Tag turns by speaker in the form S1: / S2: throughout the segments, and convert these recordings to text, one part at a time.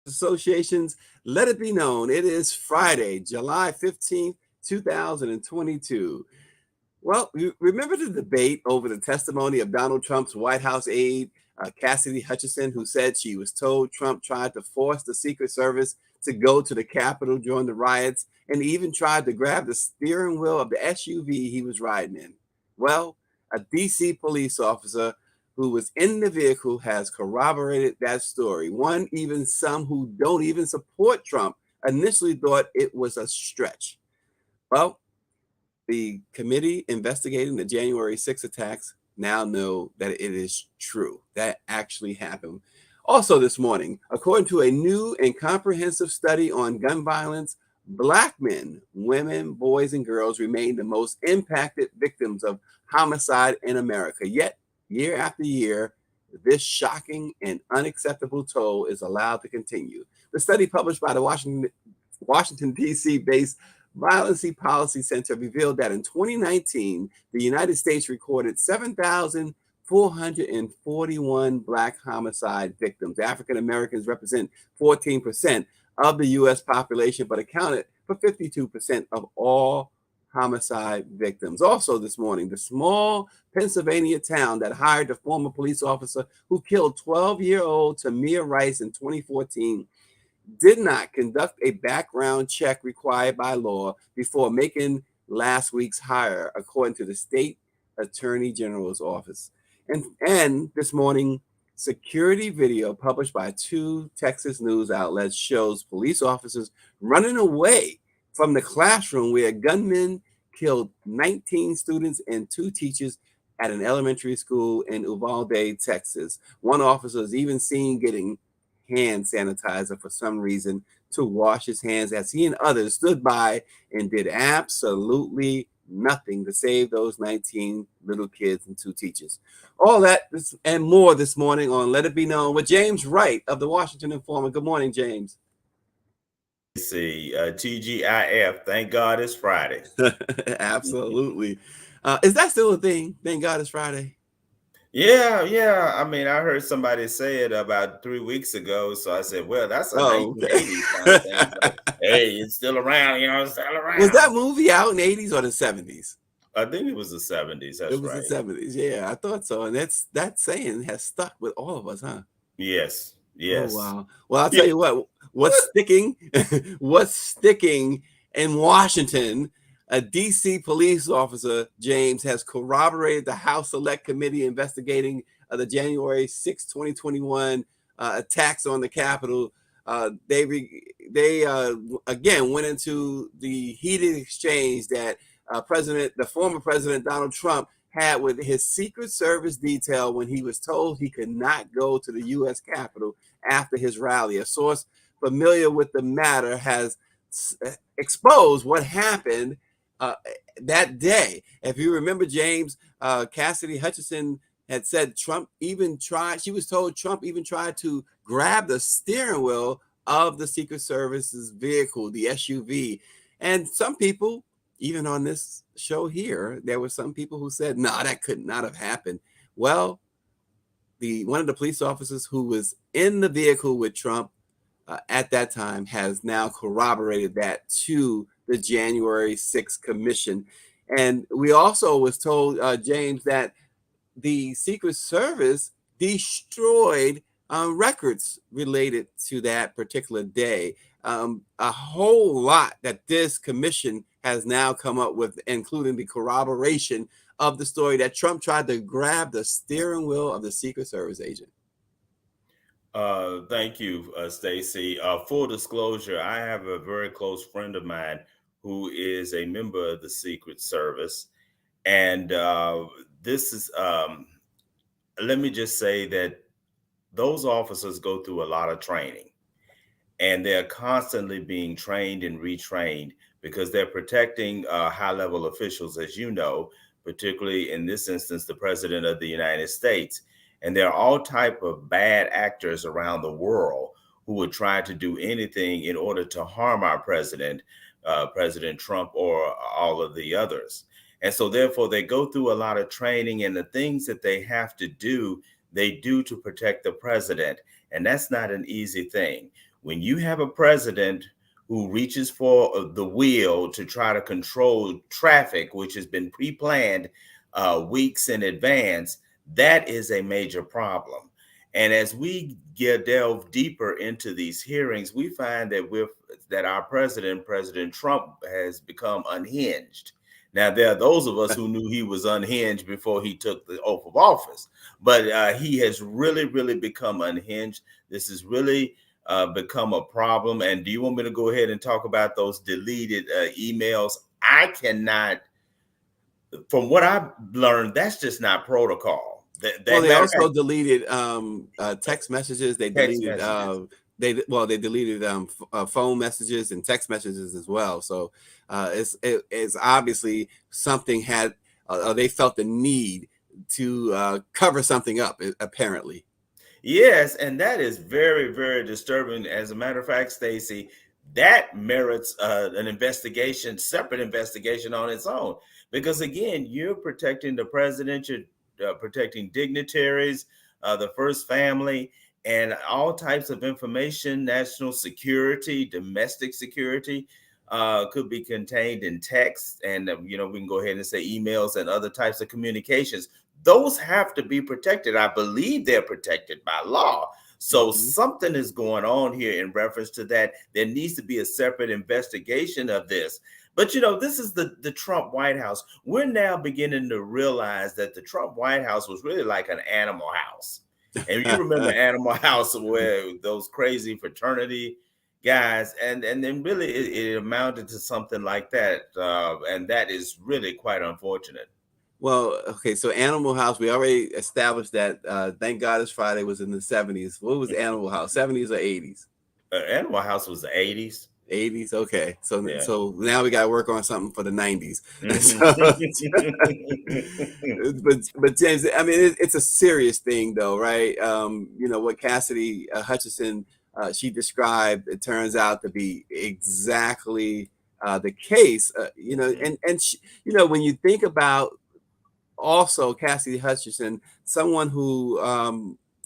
S1: Associations, let it be known it is Friday, July 15th, 2022. Well, you remember the debate over the testimony of Donald Trump's White House aide, Cassidy Hutchinson, who said she was told Trump tried to force the Secret Service to go to the Capitol during the riots and even tried to grab the steering wheel of the SUV he was riding in? Well, a DC police officer who was in the vehicle has corroborated that story. Even some who don't even support Trump initially thought it was a stretch. Well, the committee investigating the January 6 attacks now know that it is true. That actually happened. Also, this morning, according to a new and comprehensive study on gun violence, Black men, women, boys, and girls remain the most impacted victims of homicide in America. Yet, year after year, this shocking and unacceptable toll is allowed to continue. The study published by the Washington D.C. based Violence Policy Center revealed that in 2019, the United States recorded 7,441 Black homicide victims. African Americans represent 14% of the U.S. population, but accounted for 52% of all homicide victims. Also, this morning, the small Pennsylvania town that hired the former police officer who killed 12-year-old Tamir Rice in 2014 did not conduct a background check required by law before making last week's hire, according to the state attorney general's office. And this morning, security video published by two Texas news outlets shows police officers running away from the classroom where gunmen killed 19 students and two teachers at an elementary school in Uvalde, Texas. One officer is even seen getting hand sanitizer for some reason to wash his hands as he and others stood by and did absolutely nothing to save those 19 little kids and two teachers. All that and more this morning on Let It Be Known with James Wright of the Washington Informer. Good morning, James.
S2: See, TGIF, thank God it's Friday.
S1: Absolutely. Is that still a thing? Thank God it's Friday.
S2: Yeah. I mean, I heard somebody say it about 3 weeks ago, so I said, "Well, that's a 1980s kind of thing." So, hey, it's still around, it's still around.
S1: Was that movie out in the 80s or the 70s?
S2: I think it was the 70s. That's
S1: It was
S2: right.
S1: the 70s. Yeah, I thought so. And that saying has stuck with all of us, huh?
S2: Yes.
S1: Oh, wow. Well, I'll tell you what's sticking, in Washington. A DC police officer, James, has corroborated the House Select Committee investigating the January 6, 2021 attacks on the Capitol. They again went into the heated exchange that the former President Donald Trump had with his Secret Service detail when he was told he could not go to the U.S. Capitol after his rally. A source familiar with the matter has exposed what happened that day. If you remember, James, Cassidy Hutchinson had said she was told Trump even tried to grab the steering wheel of the Secret Service's vehicle, the SUV. And some people, even on this show here, there were some people who said, no, that could not have happened. Well, one of the police officers who was in the vehicle with Trump at that time has now corroborated that to the January 6th commission. And we also was told, James, that the Secret Service destroyed records related to that particular day. A whole lot that this commission has now come up with, including the corroboration of the story that Trump tried to grab the steering wheel of the Secret Service agent.
S2: Thank you, Stacy. Full disclosure, I have a very close friend of mine who is a member of the Secret Service. And this is, let me just say that those officers go through a lot of training. And they're constantly being trained and retrained because they're protecting high-level officials, as you know, particularly in this instance, the President of the United States. And there are all type of bad actors around the world who would try to do anything in order to harm our president, President Trump, or all of the others. And so therefore, they go through a lot of training, and the things that they have to do, they do to protect the president. And that's not an easy thing. When you have a president who reaches for the wheel to try to control traffic, which has been pre-planned weeks in advance, that is a major problem. And as we delve deeper into these hearings, we find that our president, President Trump, has become unhinged. Now, there are those of us who knew he was unhinged before he took the oath of office, but he has really, really become unhinged. This has really become a problem. And do you want me to go ahead and talk about those deleted emails? I cannot, from what I've learned, that's just not protocol.
S1: Well,
S2: That
S1: they
S2: matter of fact,
S1: also deleted text messages. They
S2: text
S1: deleted
S2: messages.
S1: they deleted phone messages and text messages as well. So it's obviously something had they felt the need to cover something up apparently.
S2: Yes, and that is very, very disturbing. As a matter of fact, Stacy, that merits an investigation, separate investigation on its own. Because again, you're protecting the president, you're protecting dignitaries, the first family, and all types of information, national security, domestic security. Could be contained in text, and we can go ahead and say emails and other types of communications. Those have to be protected. I believe they're protected by law. So
S1: Mhm.
S2: something is going on here in reference to that. There needs to be a separate investigation of this. But this is the Trump White House. We're now beginning to realize that the Trump White House was really like an animal house. And you remember Animal House, where those crazy fraternity guys, and then really it amounted to something like that. And that is really quite unfortunate.
S1: Well, okay, so Animal House, we already established that Thank God It's Friday was in the 70s. What was Animal House? 70s or 80s?
S2: Animal House was the 80s.
S1: 80s. Okay. So
S2: Yeah.
S1: so now we got to work on something for the 90s.
S2: Mhm.
S1: So, but James, I mean it's a serious thing though, right? What Cassidy Hutchinson she described, it turns out to be exactly the case.
S2: Mhm.
S1: And she, when you think about also Cassidy Hutchinson, someone who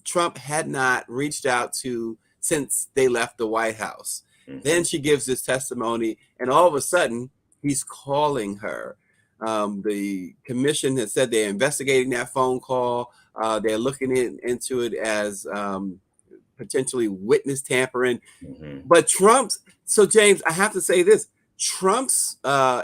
S1: Trump had not reached out to since they left the White House. Then
S2: Mhm.
S1: she gives this testimony, and all of a sudden, he's calling her. The commission has said they're investigating that phone call. They're looking into it as potentially witness tampering.
S2: Mhm.
S1: But so James, I have to say this: Trump's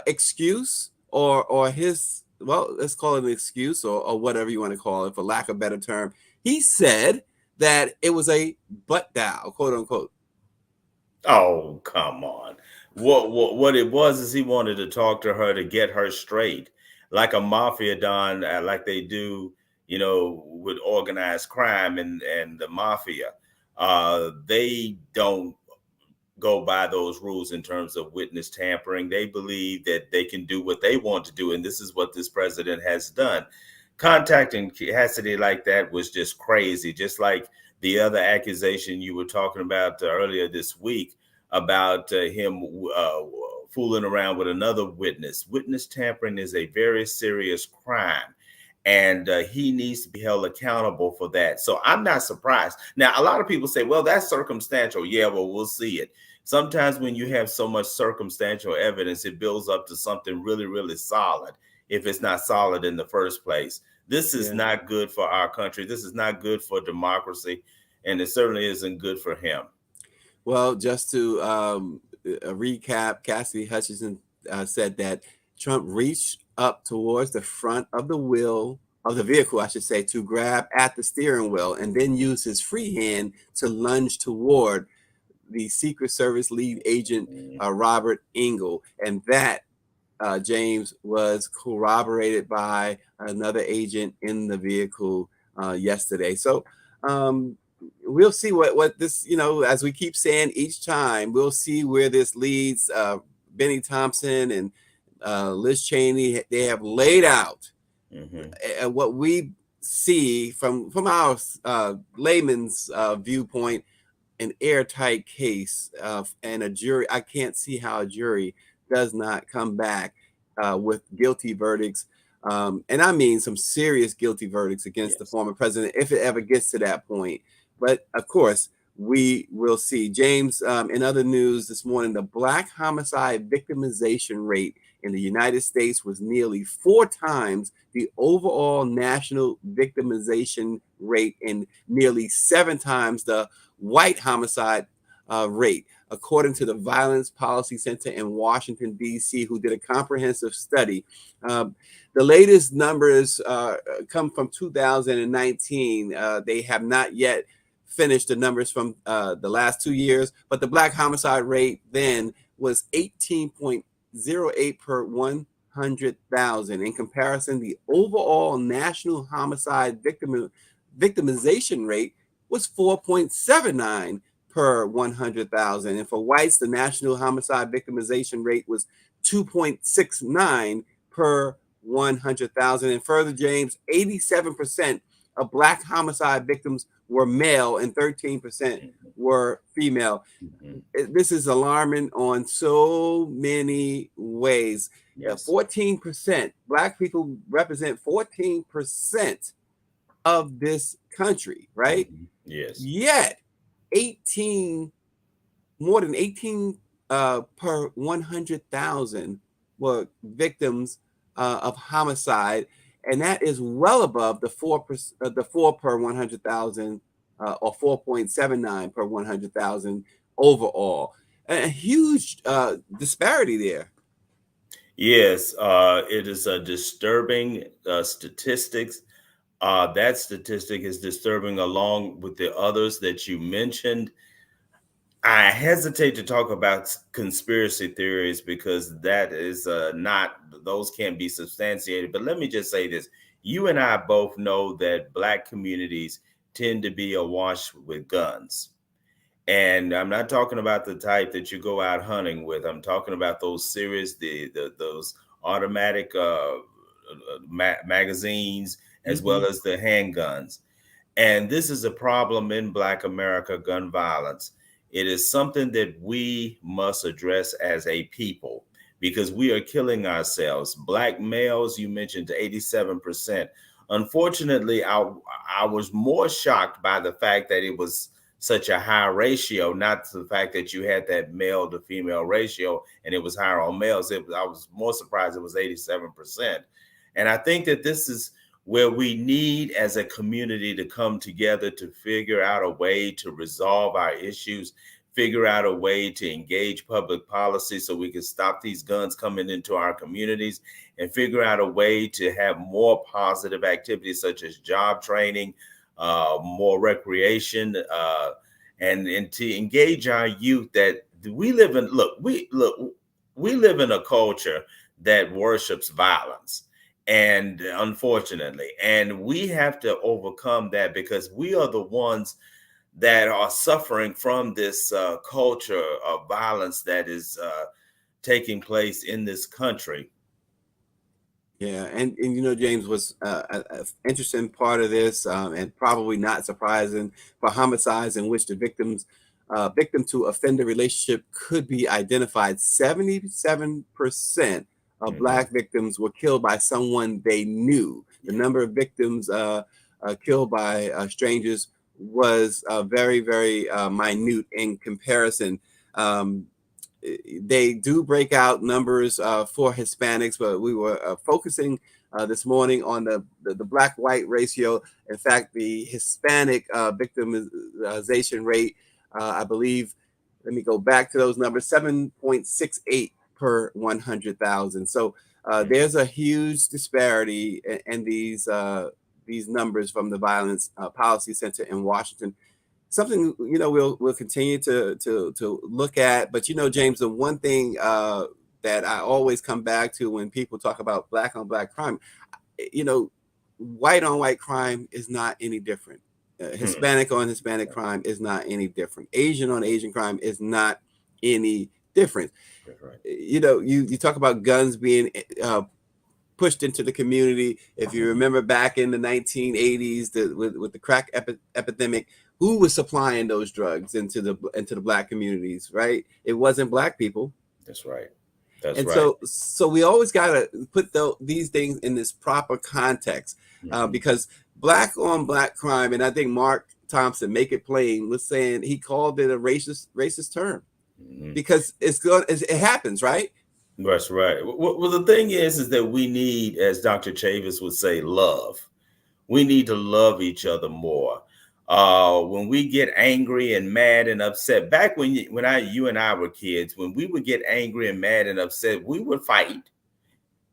S1: excuse or his, well, let's call it an excuse or whatever you want to call it, for lack of a better term. He said that it was a butt dial, quote unquote.
S2: Oh, come on. What it was is he wanted to talk to her to get her straight, like a mafia don, like they do, with organized crime and the mafia. They don't go by those rules in terms of witness tampering. They believe that they can do what they want to do, and this is what this president has done. Contacting Cassidy like that was just crazy, just like the other accusation you were talking about earlier this week about him fooling around with another witness. Witness tampering is a very serious crime, and he needs to be held accountable for that. So I'm not surprised. Now, a lot of people say, well, that's circumstantial. Yeah, well, we'll see it. Sometimes when you have so much circumstantial evidence, it builds up to something really, really solid if it's not solid in the first place. This is
S1: Yeah.
S2: not good for our country. This is not good for democracy. And it certainly isn't good for him.
S1: Well, just to recap, Cassidy Hutchinson said that Trump reached up towards the front of the wheel of the vehicle, I should say, to grab at the steering wheel and then use his free hand to lunge toward the Secret Service lead agent,
S2: Mhm.
S1: Robert Engel. And that, James, was corroborated by another agent in the vehicle yesterday. So um, we'll see what this, as we keep saying each time, we'll see where this leads. Benny Thompson and Liz Cheney, they have laid out
S2: Mhm.
S1: what we see from our layman's viewpoint, an airtight case, and a jury. I can't see how a jury does not come back with guilty verdicts. And I mean some serious guilty verdicts against the
S2: Yes.
S1: former president if it ever gets to that point. But of course, we will see. James, in other news this morning, the Black homicide victimization rate in the United States was nearly 4 times the overall national victimization rate and nearly 7 times the white homicide rate, according to the Violence Policy Center in Washington, D.C., who did a comprehensive study. The latest numbers come from 2019. They have not yet finished the numbers from the last 2 years, but the Black homicide rate then was 18.08 per 100,000. In comparison, the overall national homicide victimization rate was 4.79 per 100,000. And for whites, the national homicide victimization rate was 2.69 per 100,000. And further, James, 87% of Black homicide victims were male and 13% were female. This is alarming on so many ways.
S2: Yes.
S1: 14%, Black people represent 14% of this country, right?
S2: Yes.
S1: Yet 18, more than 18 per 100,000 were victims of homicide, and that is well above the 4 per 100,000 or 4.79 per 100,000 overall. A huge disparity there.
S2: Yes, it is a disturbing statistics. That statistic is disturbing along with the others that you mentioned. I hesitate to talk about conspiracy theories because that is not, those can't be substantiated. But let me just say this. You and I both know that Black communities tend to be awash with guns. And I'm not talking about the type that you go out hunting with. I'm talking about those serious, those automatic magazines, as well as the handguns. And this is a problem in Black America, gun violence. It is something that we must address as a people because we are killing ourselves. Black males, you mentioned 87%. Unfortunately, I was more shocked by the fact that it was such a high ratio, not the fact that you had that male to female ratio and it was higher on males. I was more surprised it was 87%. And I think that this is where we need as a community to come together to figure out a way to resolve our issues, figure out a way to engage public policy so we can stop these guns coming into our communities, and figure out a way to have more positive activities such as job training, more recreation, and to engage our youth that we live in. We live in a culture that worships violence. And unfortunately, and we have to overcome that because we are the ones that are suffering from this culture of violence that is taking place in this country.
S1: Yeah, and you know, James, was an interesting part of this, and probably not surprising for homicides in which the victim to offender relationship could be identified. 77% of Black victims were killed by someone they knew. The number of victims killed by strangers was very, very minute in comparison. They do break out numbers for Hispanics, but we were focusing this morning on the Black-white ratio. In fact, the Hispanic victimization rate, I believe, let me go back to those numbers, 7.68 per 100,000. So there's a huge disparity in these numbers from the Violence Policy Center in Washington. Something, you know, we'll continue to look at. But, you know, James, the one thing that I always come back to when people talk about Black on Black crime, you know, white on white crime is not any different. Hispanic on Hispanic crime is not any different. Asian on Asian crime is not any different. Right. You know, you talk about guns being pushed into the community. If you remember back in the 1980s, with the crack epidemic, who was supplying those drugs into the Black communities, right? It wasn't Black people.
S2: That's right. That's
S1: and
S2: right.
S1: So we always got to put these things in this proper context, because Black on Black crime, and I think Mark Thompson, make it plain, was saying he called it a racist term
S2: Mhm.
S1: because it happens, right?
S2: That's right. Well, the thing is that we need, as Dr. Chavis would say, love. We need to love each other more. When we get angry and mad and upset, back when you and I were kids, when we would get angry and mad and upset, we would fight.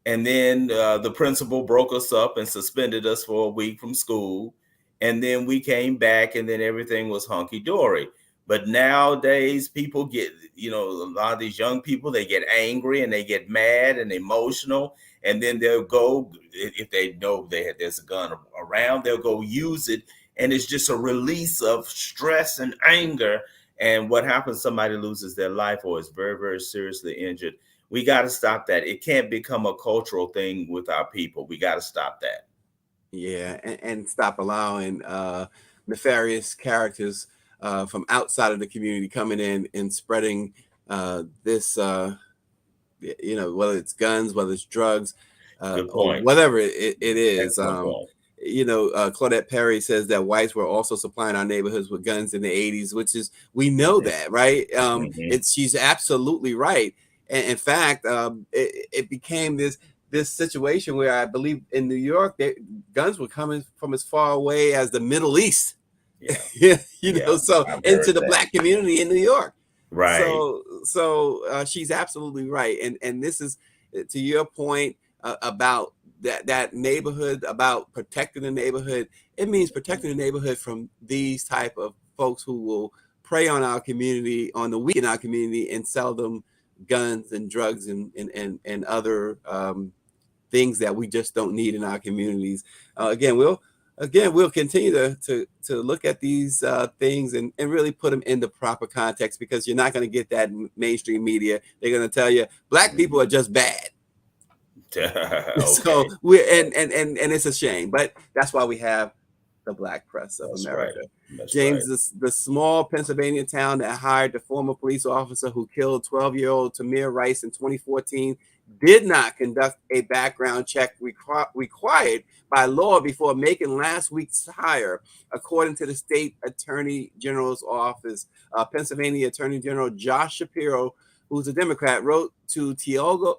S2: And then the principal broke us up and suspended us for a week from school. And then we came back, and then everything was hunky dory. But nowadays, people get, a lot of these young people, they get angry and they get mad and emotional. And then they'll go, if they know there's a gun around, they'll go use it. And it's just a release of stress and anger. And what happens? Somebody loses their life or is very, very seriously injured. We got to stop that. It can't become a cultural thing with our people. We got to stop that.
S1: Yeah, and stop allowing nefarious characters from outside of the community coming in and spreading this, whether it's guns, whether it's drugs,
S2: Good
S1: or
S2: point.
S1: whatever it is.
S2: Excellent point.
S1: Claudette Perry says that whites were also supplying our neighborhoods with guns in the 80s, which is, we know that, right? She's absolutely right. And in fact, it became this situation where I believe in New York, guns were coming from as far away as the Middle East.
S2: Yeah.
S1: So into the Black community in New York.
S2: Right.
S1: So she's absolutely right. And this is, to your point about that neighborhood, about protecting the neighborhood. It means protecting the neighborhood from these type of folks who will prey on our community, on the weak in our community, and sell them guns and drugs and other things that we just don't need in our communities. Again, we'll continue to look at these things and really put them in the proper context, because you're not going to get that in mainstream media. They're going to tell you Black people are just bad.
S2: Okay.
S1: So and it's a shame, but that's why we have the Black press of America.
S2: Right. That's
S1: James,
S2: right.
S1: the small Pennsylvania town that hired the former police officer who killed 12-year-old Tamir Rice in 2014 did not conduct a background check required by law before making last week's hire, according to the state attorney general's office. Pennsylvania Attorney General Josh Shapiro, who's a Democrat, wrote to Tioga,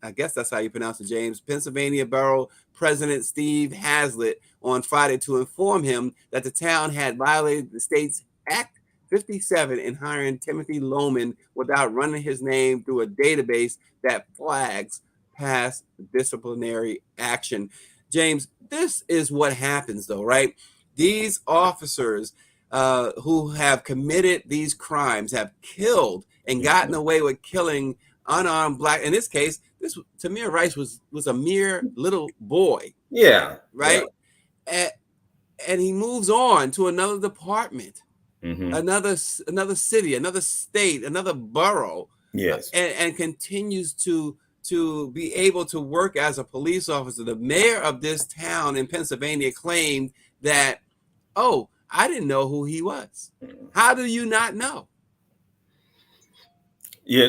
S1: I guess that's how you pronounce it, James, Pennsylvania Borough President Steve Hazlitt on Friday to inform him that the town had violated the state's Act 57 in hiring Timothy Lohman without running his name through a database that flags past disciplinary action. James, this is what happens though, right? These officers who have committed these crimes, have killed and gotten away with killing unarmed Black, in this case, this Tamir Rice was a mere little boy.
S2: Yeah.
S1: Right. Yeah. And he moves on to another department, another city, another state, another borough.
S2: Yes.
S1: And continues to be able to work as a police officer. The mayor of this town in Pennsylvania claimed that, oh, I didn't know who he was. How do you not know?
S2: Yeah,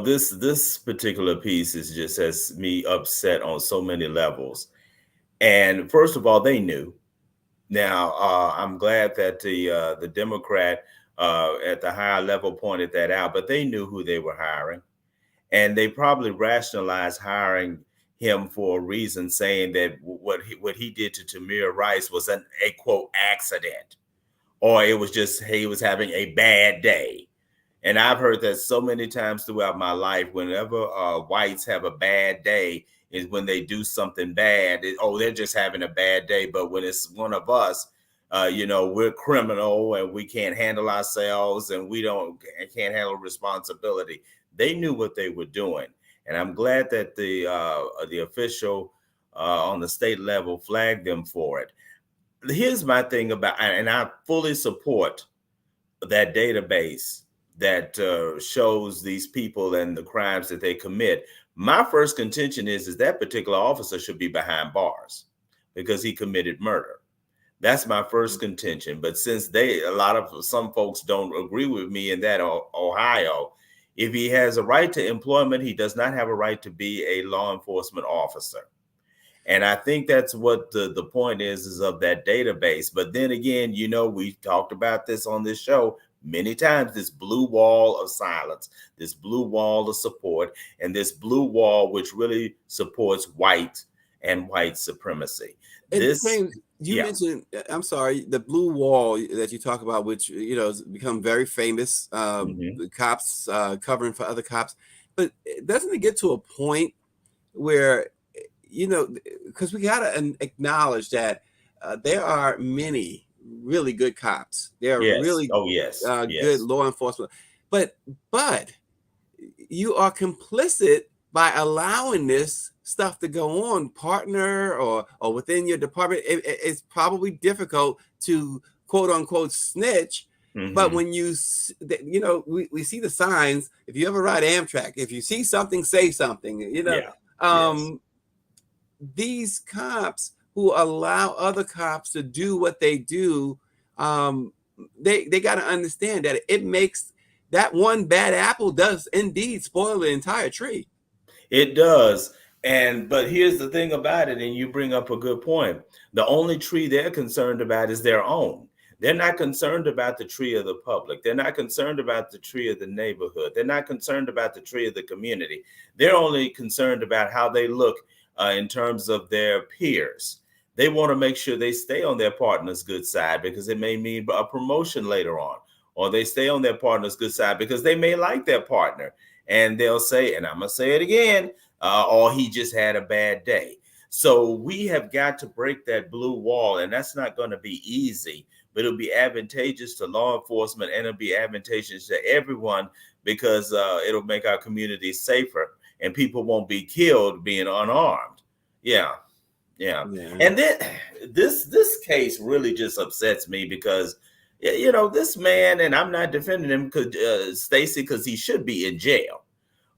S2: this particular piece is just has me upset on so many levels. And first of all, they knew. Now, I'm glad that the Democrat at the higher level pointed that out, but they knew who they were hiring, and they probably rationalized hiring him for a reason, saying that what he did to Tamir Rice was a quote accident, or it was just he was having a bad day. And I've heard that so many times throughout my life. Whenever whites have a bad day, is when they do something bad. They're just having a bad day. But when it's one of us, we're criminal and we can't handle ourselves and we can't handle responsibility. They knew what they were doing, and I'm glad that the official on the state level flagged them for it. Here's my thing about, and I fully support that database that shows these people and the crimes that they commit. My first contention is that particular officer should be behind bars because he committed murder. That's my first contention. But since some folks don't agree with me in that Ohio, if he has a right to employment, he does not have a right to be a law enforcement officer. And I think that's what the point is of that database. But then again, we've talked about this on this show many times, this blue wall of silence, this blue wall of support, and this blue wall which really supports white and white supremacy.
S1: And
S2: This,
S1: James, you
S2: yeah,
S1: mentioned, I'm sorry, the blue wall that you talk about, which has become very famous.
S2: hmm
S1: The cops covering for other cops, but doesn't it get to a point where because we gotta acknowledge that there are many really good cops. There are
S2: yes,
S1: really
S2: oh yes,
S1: good
S2: yes,
S1: law enforcement, but but you are complicit by allowing this stuff to go on, partner, or within your department. It's probably difficult to quote unquote snitch, but
S2: hmm
S1: when we see the signs. If you ever ride Amtrak, if you see something, say something.
S2: yeah, yes.
S1: Um, these cops who allow other cops to do what they do, um, they got to understand that it makes that one bad apple does indeed spoil the entire tree.
S2: It does. But here's the thing about it, and you bring up a good point. The only tree they're concerned about is their own. They're not concerned about the tree of the public. They're not concerned about the tree of the neighborhood. They're not concerned about the tree of the community. They're only concerned about how they look in terms of their peers. They want to make sure they stay on their partner's good side because it may mean a promotion later on, or they stay on their partner's good side because they may like their partner, and they'll say, and I'm going to say it again, or he just had a bad day. So we have got to break that blue wall, and that's not going to be easy, but it'll be advantageous to law enforcement, and it'll be advantageous to everyone because it'll make our communities safer, and people won't be killed being unarmed. Yeah, yeah.
S1: Yeah.
S2: And then this case really just upsets me because this man, and I'm not defending him, Stacy, because he should be in jail.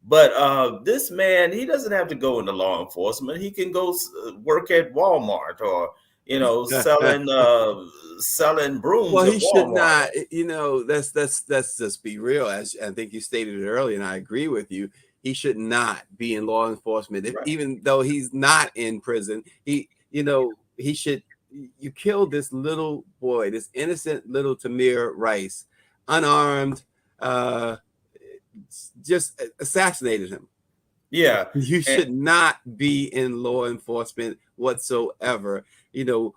S2: But this man, he doesn't have to go into law enforcement. He can go work at Walmart, or selling brooms
S1: Well,
S2: at
S1: he should
S2: Walmart.
S1: not. Let's just be real. As I think you stated it earlier, and I agree with you. He should not be in law enforcement,
S2: Right.
S1: even though he's not in prison. He should. You killed this little boy, this innocent little Tamir Rice, unarmed. Uh, just assassinated him.
S2: Yeah.
S1: You
S2: And,
S1: should not be in law enforcement whatsoever.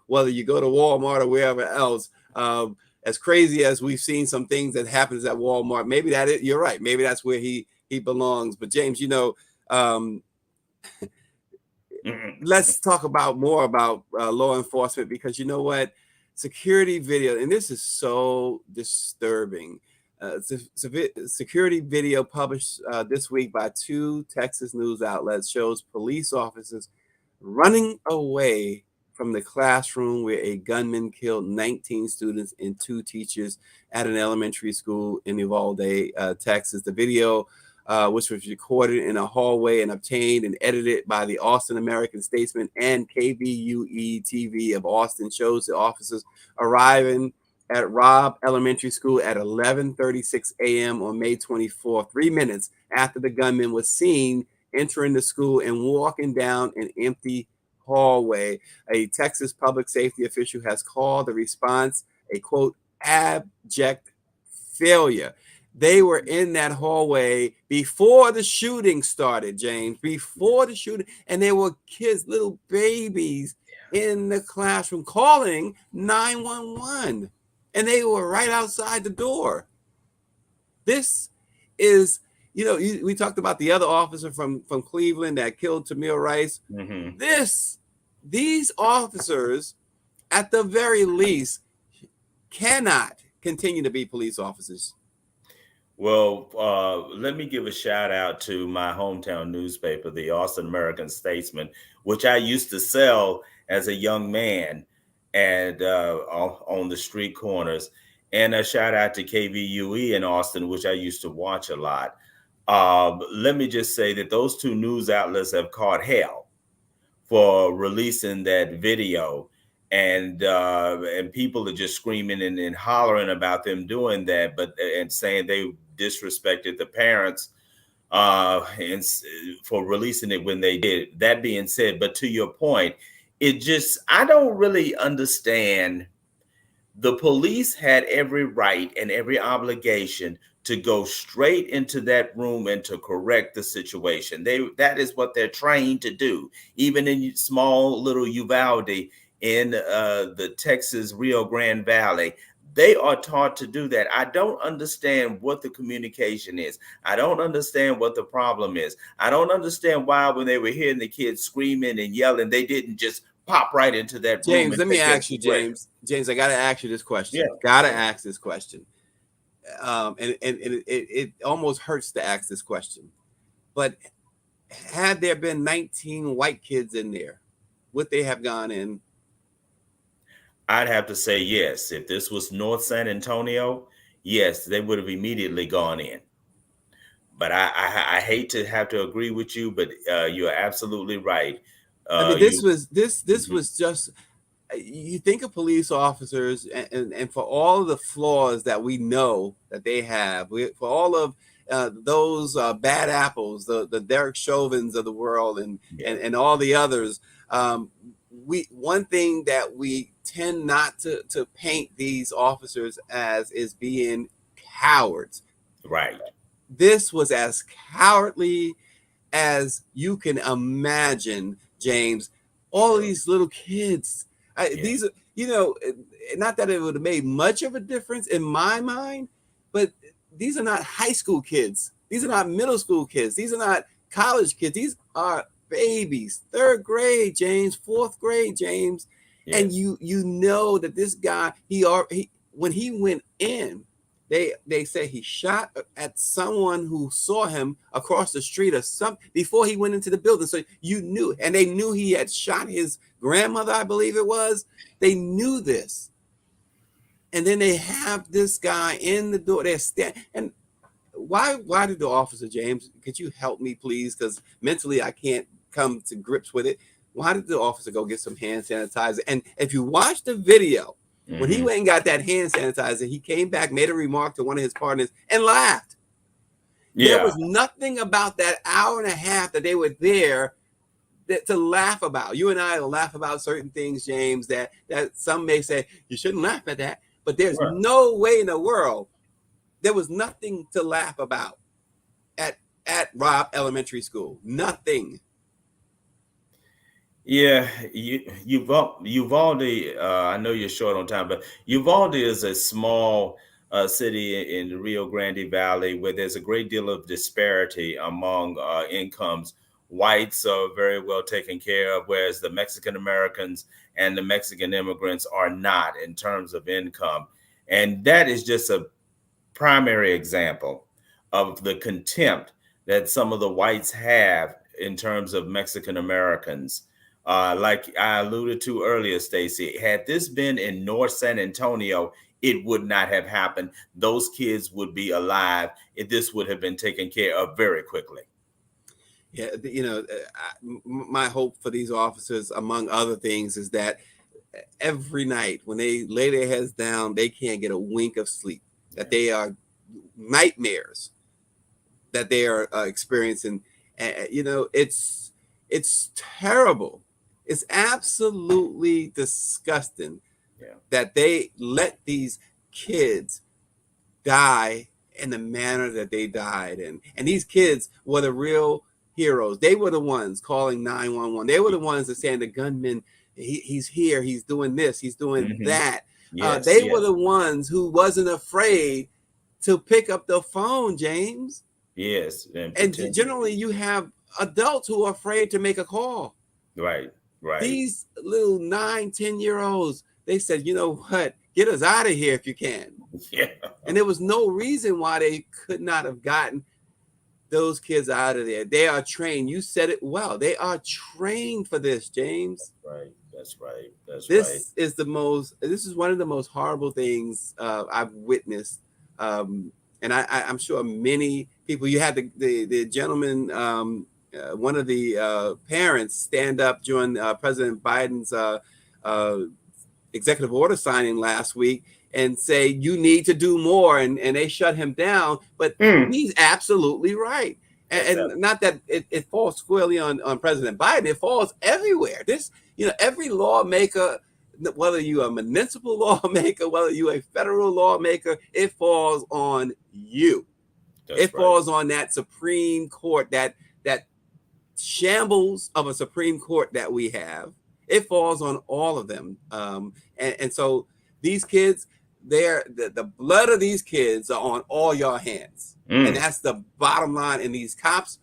S1: Whether you go to Walmart or wherever else. As crazy as we've seen some things that happens at Walmart, maybe you're right. Maybe that's where he belongs. But James, um, let's talk about more about law enforcement, because you know what, security video, and this is so disturbing. Security video published this week by two Texas news outlets shows police officers running away from the classroom where a gunman killed 19 students and two teachers at an elementary school in Uvalde, Texas. The video, which was recorded in a hallway and obtained and edited by the Austin American Statesman and KVUE TV of Austin, shows the officers arriving at Robb Elementary School at 11:36 a.m. on May 24th, 3 minutes after the gunman was seen entering the school and walking down an empty hallway. A Texas public safety official has called the response a quote abject failure. They were in that hallway before the shooting started, James, before the shooting, and there were kids, little babies in the classroom calling 911, and they were right outside the door. This is, we talked about the other officer from Cleveland that killed Tamir Rice.
S2: mhm.
S1: These officers, at the very least, cannot continue to be police officers.
S2: Well, let me give a shout out to my hometown newspaper, the Austin American Statesman, which I used to sell as a young man and on the street corners. And a shout out to KVUE in Austin, which I used to watch a lot. Let me just say that those two news outlets have caught hell for releasing that video, and people are just screaming and hollering about them doing that, but and saying they disrespected the parents and for releasing it when they did. That being said, but to your point, I don't really understand. The police had every right and every obligation to go straight into that room and to correct the situation. That is what they're trained to do. Even in small little Uvalde in the Texas Rio Grande Valley, they are taught to do that. I don't understand what the communication is. I don't understand what the problem is. I don't understand why when they were hearing the kids screaming and yelling, they didn't just pop right into that room
S1: James,
S2: and
S1: let me
S2: take that
S1: ask you,
S2: situation.
S1: James, I got to ask you this question.
S2: Yeah.
S1: Got to ask this question. And it almost hurts to ask this question. But had there been 19 white kids in there, would they have gone in?
S2: I'd have to say yes. If this was North San Antonio, yes, they would have immediately gone in. But I hate to have to agree with you, but you're absolutely right.
S1: I mean,
S2: You
S1: this was just, you think of police officers, and for all of the flaws that we know that they have, for all of those bad apples, the Derek Chauvins of the world, and all the others, one thing that we tend not to paint these officers as is being cowards.
S2: right.
S1: This was as cowardly as you can imagine, James. All of these little kids, these are, not that it would have made much of a difference in my mind, but these are not high school kids. These are not middle school kids. These are not college kids. These are babies, third grade, James, fourth grade, James. Yes. And you know that this guy, he when he went in, they say he shot at someone who saw him across the street or something before he went into the building. So you knew, and they knew he had shot his grandmother, I believe it was. They knew this. And then they have this guy in the door. They're standing. And why did the officer, James, could you help me, please? Because mentally I can't come to grips with it. Why did the officer go get some hand sanitizer? And if you watch the video, when he went and got that hand sanitizer, he came back, made a remark to one of his partners, and laughed. Yeah. There was nothing about that hour and a half that they were there to laugh about. You and I will laugh about certain things, James, that some may say, you shouldn't laugh at that. But there's no way in the world. There was nothing to laugh about at Robb Elementary School. Nothing.
S2: Yeah, Uvalde. I know you're short on time, but Uvalde is a small city in the Rio Grande Valley where there's a great deal of disparity among incomes. Whites are very well taken care of, whereas the Mexican Americans and the Mexican immigrants are not in terms of income. And that is just a primary example of the contempt that some of the whites have in terms of Mexican Americans. Like I alluded to earlier, Stacey, had this been in North San Antonio, it would not have happened. Those kids would be alive. This would have been taken care of very quickly.
S1: Yeah, my hope for these officers, among other things, is that every night when they lay their heads down, they can't get a wink of sleep, that they are nightmares that they are experiencing. It's terrible. It's absolutely disgusting that they let these kids die in the manner that they died in. And these kids were the real heroes. They were the ones calling 911. They were the ones that saying the gunman, he's here, he's doing this, he's doing that. They were the ones who wasn't afraid to pick up the phone, James.
S2: Yes.
S1: And generally you have adults who are afraid to make a call.
S2: Right.
S1: These little 9-10-year-olds, they said, you know what, get us out of here if you can.
S2: Yeah.
S1: And there was no reason why they could not have gotten those kids out of there. They are trained. You said it well. They are trained for this, James.
S2: That's right.
S1: This is one of the most horrible things I've witnessed. And I'm sure many people, you had the gentleman, one of the parents stand up during President Biden's executive order signing last week and say, you need to do more. And they shut him down. But he's absolutely right. And not that it falls squarely on President Biden, it falls everywhere. This, every lawmaker, whether you're a municipal lawmaker, whether you're a federal lawmaker, it falls on you. It falls on that Supreme Court, that shambles of a Supreme Court that we have. It falls on all of them. And so these kids, the blood of these kids are on all your hands. And that's the bottom line. And these cops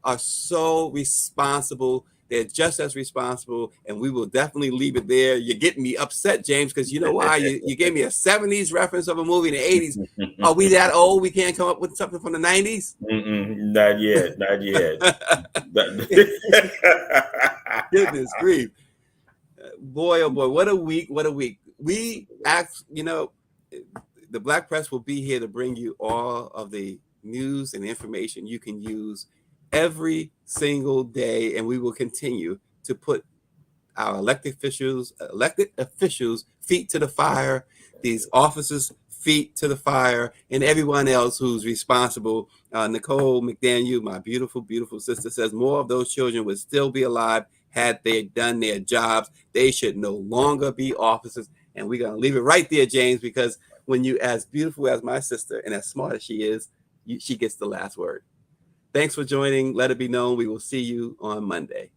S1: are so responsible. They're just as responsible. And we will definitely leave it there. You're getting me upset, James, because you know why? You gave me a 70s reference of a movie in the 80s. Are we that old? We can't come up with something from the 90s?
S2: Not yet. Not yet.
S1: Goodness grief. Boy, oh boy, what a week. What a week. We act, the Black Press will be here to bring you all of the news and information you can use every single day. And we will continue to put our elected officials feet to the fire, these officers feet to the fire, and everyone else who's responsible. Nicole McDaniel, my beautiful, beautiful sister, says more of those children would still be alive had they done their jobs. They should no longer be officers. And we're going to leave it right there, James, because when you as beautiful as my sister and as smart as she is, she gets the last word. Thanks for joining. Let it be known. We will see you on Monday.